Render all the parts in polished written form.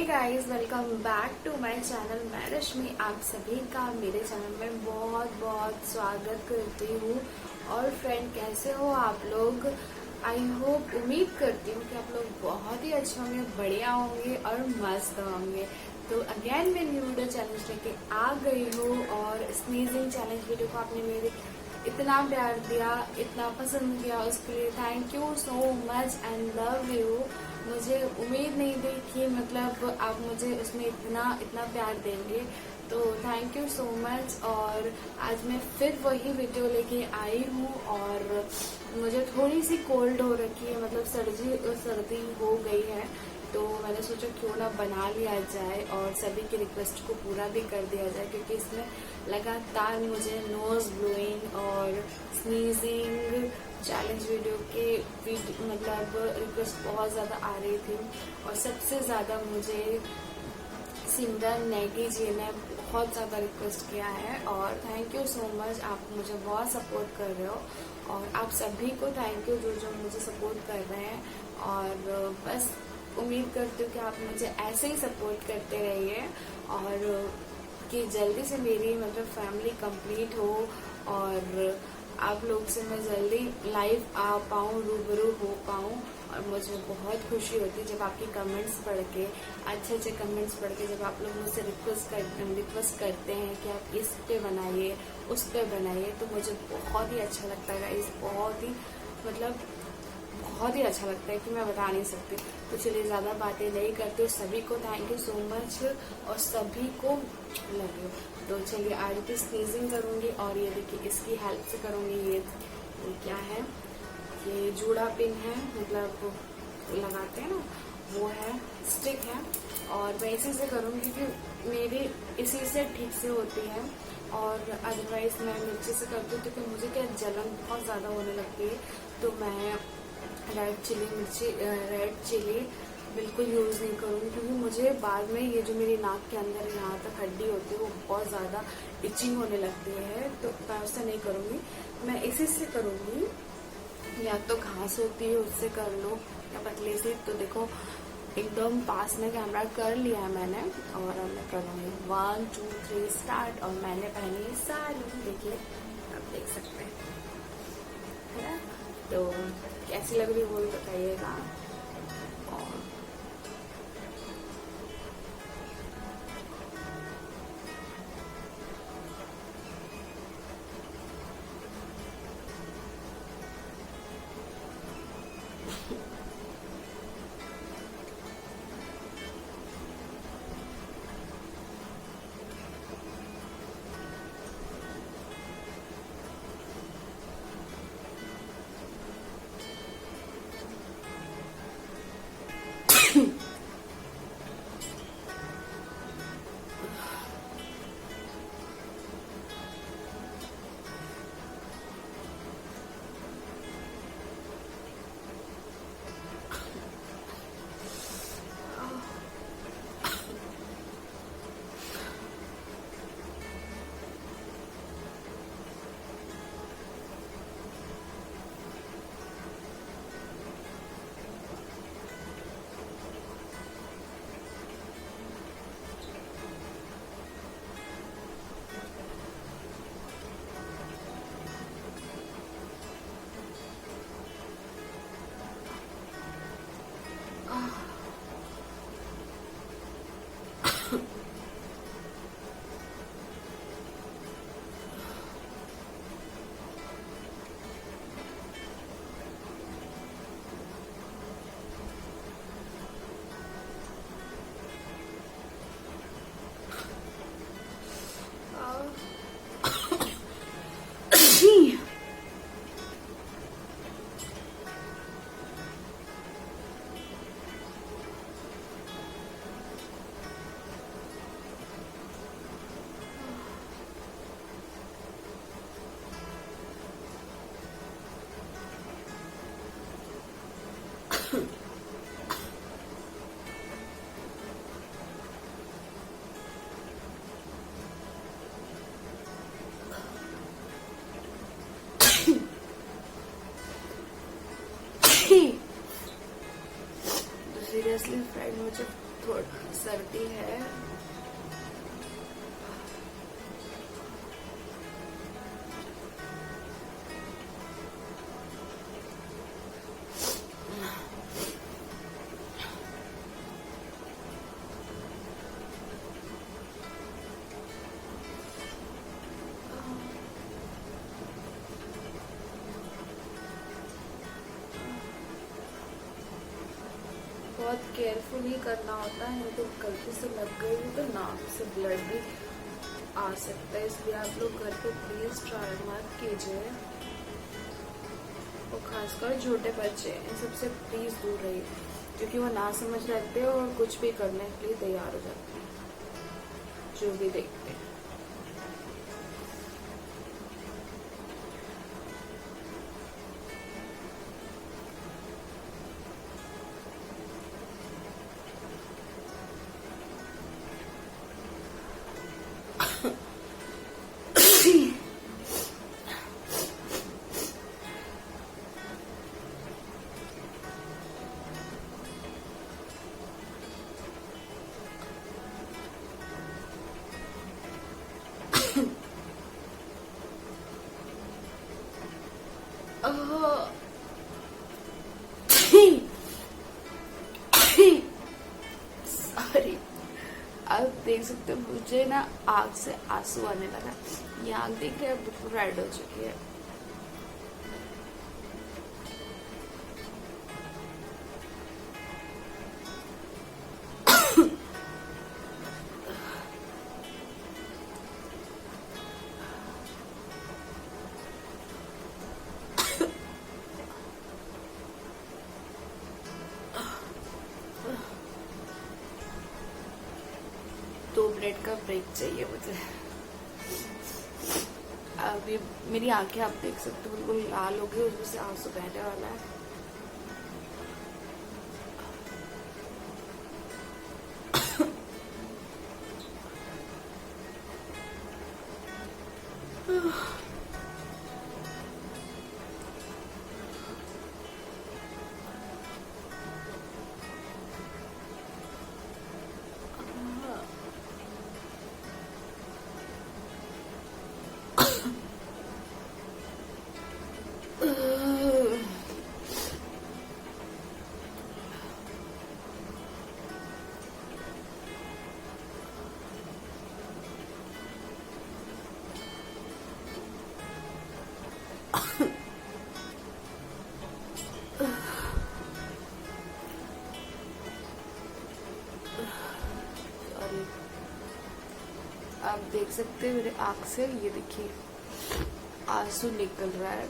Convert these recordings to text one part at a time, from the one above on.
Guys, welcome back to my channel. मैं रश्मि आप सभी का मेरे चैनल में बहुत बहुत स्वागत करती हूँ। और फ्रेंड, कैसे हो आप लोग? आई होप, उम्मीद करती हूँ कि आप लोग बहुत ही अच्छे होंगे, बढ़िया होंगे और मस्त होंगे। तो अगेन मैं न्यू वीडियो चैलेंज लेके आ गई हूँ और स्नीजिंग चैलेंज वीडियो को आपने मेरे इतना प्यार दिया, इतना पसंद किया, उसके लिए thank you so much and love you. मुझे उम्मीद नहीं थी कि मतलब आप मुझे उसमें इतना प्यार देंगे, तो थैंक यू सो मच। और आज मैं फिर वही वीडियो लेके आई हूँ और मुझे थोड़ी सी कोल्ड हो रखी है, मतलब सर्दी हो गई है, तो मैंने सोचा क्यों ना बना लिया जाए और सभी की रिक्वेस्ट को पूरा भी कर दिया जाए, क्योंकि इसमें लगातार मुझे नोज ब्लोइंग और स्नीजिंग चैलेंज वीडियो के मतलब रिक्वेस्ट बहुत ज़्यादा आ रही थी। और सबसे ज़्यादा मुझे सिमरन नेगी जी ने बहुत ज़्यादा रिक्वेस्ट किया है और थैंक यू सो मच। आप मुझे बहुत सपोर्ट कर रहे हो और आप सभी को थैंक यू जो जो मुझे सपोर्ट कर रहे हैं। और बस उम्मीद करती हूँ कि आप मुझे ऐसे ही सपोर्ट करते रहिए और कि जल्दी से मेरी मतलब फैमिली कंप्लीट हो और आप लोग से मैं जल्दी लाइव आ पाऊँ, रूबरू हो पाऊँ। और मुझे बहुत खुशी होती है जब आपकी कमेंट्स पढ़ के, अच्छे अच्छे कमेंट्स पढ़ के, जब आप लोग मुझसे रिक्वेस्ट करते हैं कि आप इस पे बनाइए, उस पे बनाइए, तो मुझे बहुत ही अच्छा लगता है। इस बहुत ही मतलब बहुत ही अच्छा लगता है कि मैं बता नहीं सकती। तो चलिए ज़्यादा बातें नहीं करते, सभी को थैंक यू सो मच और सभी को लव यू। तो चलिए आज की स्नीजिंग करूँगी और ये देखिए इसकी हेल्प से करूँगी। ये क्या है, ये जूड़ा पिन है, मतलब लगाते हैं ना, वो है, स्टिक है और मैं इसी से करूँगी कि मेरी इसी से ठीक से होती है। और अदरवाइज मैं मिर्ची से करती हूँ क्योंकि मुझे क्या जलन बहुत ज़्यादा होने लगती है, तो मैं रेड चिली बिल्कुल यूज़ नहीं करूँगी, क्योंकि मुझे बाद में ये जो मेरी नाक के अंदर यहाँ तक हड्डी होती है वो बहुत ज़्यादा इचिंग होने लगती है, तो मैं उससे नहीं करूँगी। मैं इसी से करूँगी, या तो घास होती है उससे कर लो या पतले से। तो देखो एकदम पास में कैमरा कर लिया है मैंने और अब मैं करूँगी 1 2 3 स्टार्ट। और मैंने पहनी साड़ी, देखिए आप देख सकते हैं, है ना? तो कैसी लग रही है वो भी बताइएगा। और थोड़ा सर्दी है। बहुत केयरफुली करना होता है, तो गलती से लग गई तो नाक से ब्लड भी आ सकता है, इसलिए आप लोग घर पे प्लीज ट्राई मत कीजिए। और खासकर छोटे बच्चे इन सबसे प्लीज दूर रहिए, क्योंकि वो ना समझ रहते हैं और कुछ भी करने के लिए तैयार हो जाते हैं जो भी देखते हैं। सॉरी, आप देख सकते हो मुझे ना आँख से आंसू आने लगा। ये आँख देख रहे हैं, बिल्कुल रेड हो चुकी है। दो मिनट का ब्रेक चाहिए मुझे। अभी मेरी आंखें आप देख सकते हो बिल्कुल लाल हो गई, उसमें से आंसू बहने वाला है। आप देख सकते हैं मेरे आँख से, ये देखिए आंसू निकल रहा है।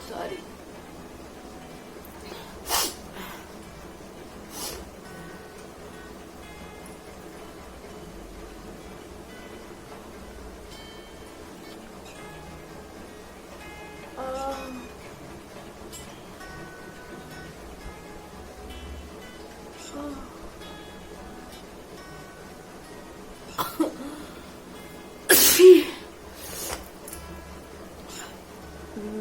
सॉरी।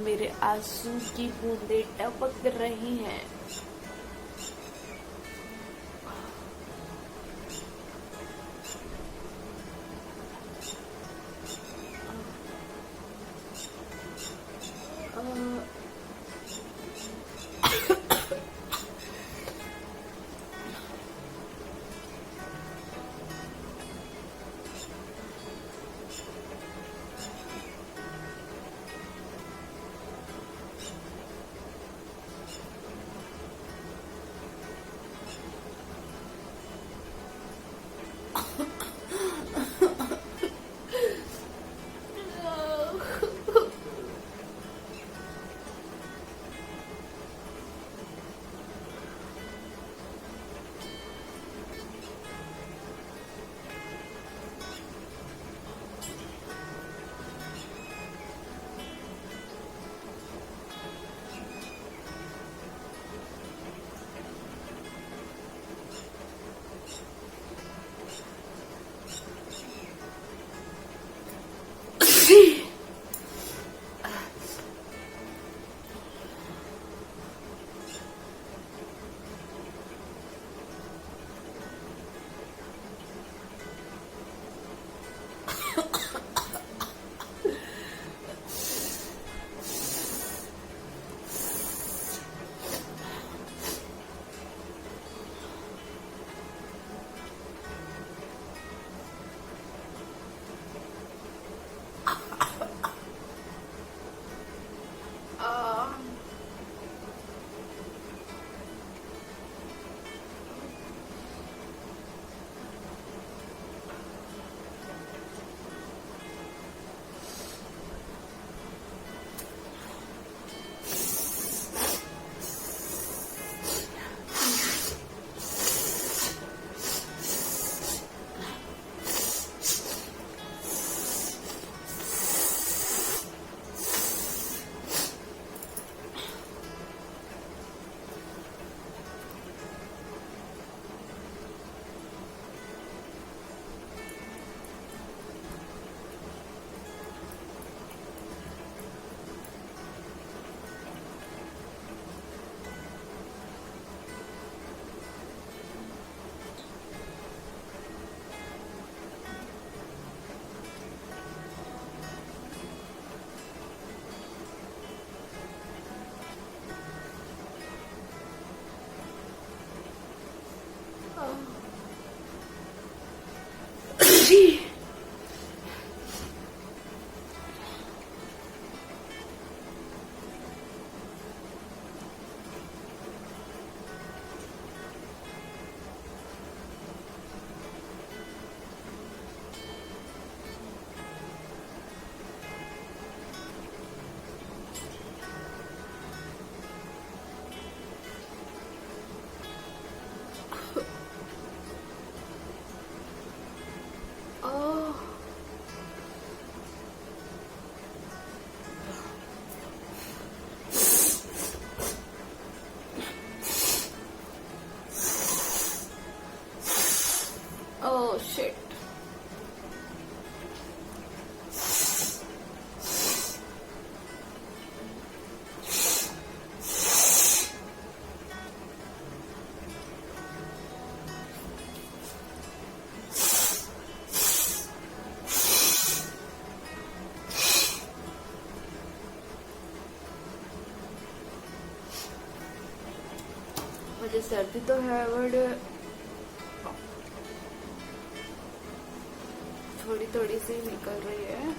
मेरे आंसू की बूंदें टपक रही हैं। मुझे सर्दी तो है बट थोड़ी थोड़ी सी निकल रही है।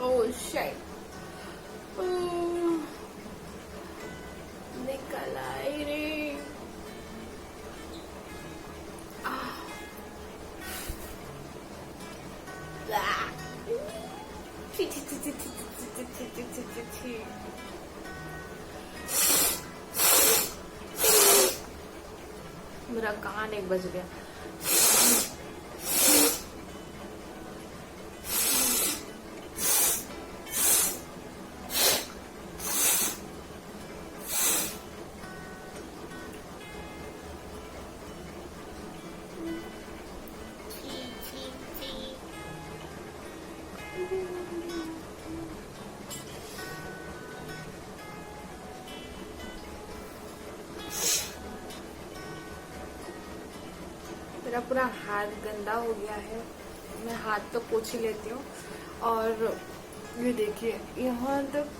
Oh shit. निकल आई रे। मेरा कान एक बज गया। मेरा पूरा हाथ गंदा हो गया है। मैं हाथ तो पोंछ ही लेती हूँ और ये देखिए यहाँ तक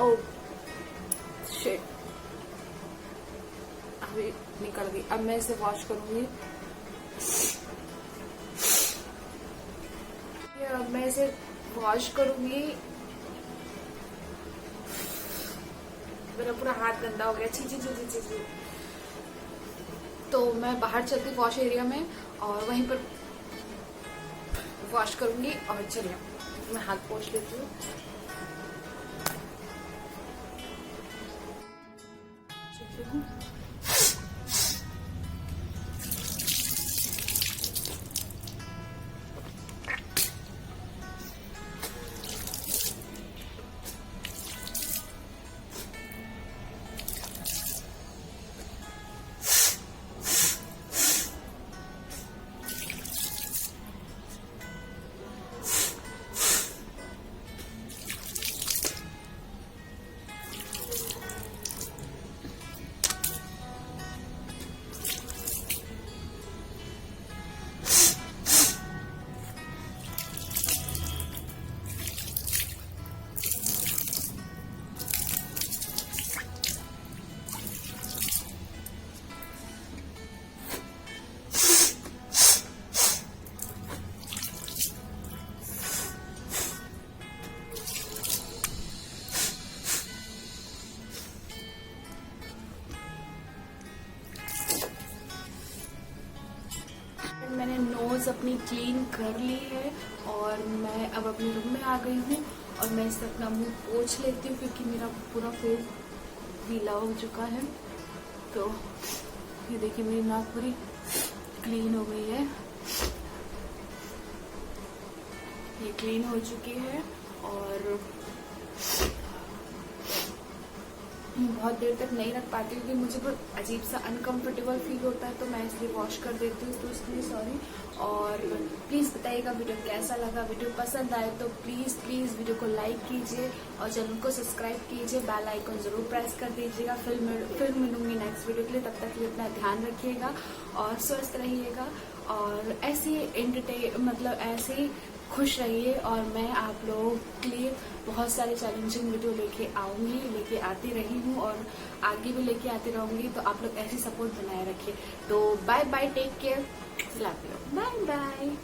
ओह शिट, अभी निकल गई। अब मैं इसे वॉश करूंगी। अब मैं इसे वॉश करूंगी। मेरा पूरा हाथ गंदा हो गया। छी छी छी छी छी। तो मैं बाहर चलती वॉश एरिया में और वहीं पर वॉश करूंगी और चलिए। मैं हाथ पोंछ लेती हूँ। मैंने नोज अपनी क्लीन कर ली है और मैं अब अपने रूम में आ गई हूँ और मैं इससे अपना मुंह पोंछ लेती हूँ क्योंकि मेरा पूरा फेस गीला हो चुका है। तो ये देखिए मेरी नाक पूरी क्लीन हो गई है, ये क्लीन हो चुकी है और बहुत देर तक नहीं रख पाती क्योंकि मुझे बहुत अजीब सा अनकंफर्टेबल फील होता है, तो मैं इसलिए वॉश कर देती हूँ, तो इसलिए सॉरी। और प्लीज़ बताइएगा वीडियो कैसा लगा। वीडियो पसंद आए तो प्लीज़ वीडियो को लाइक कीजिए और चैनल को सब्सक्राइब कीजिए, बेल आइकन जरूर प्रेस कर दीजिएगा। फिर मिलूंगी नेक्स्ट वीडियो के लिए, तब तक के लिए अपना ध्यान रखिएगा और स्वस्थ रहिएगा और ऐसे ऐसे खुश रहिए। और मैं आप लोगों के लिए बहुत सारे चैलेंजिंग वीडियो लेके आऊंगी, लेके आती रही हूँ और आगे भी लेके आती रहूंगी, तो आप लोग ऐसी सपोर्ट बनाए रखिए। तो bye bye, take care, love you, bye bye.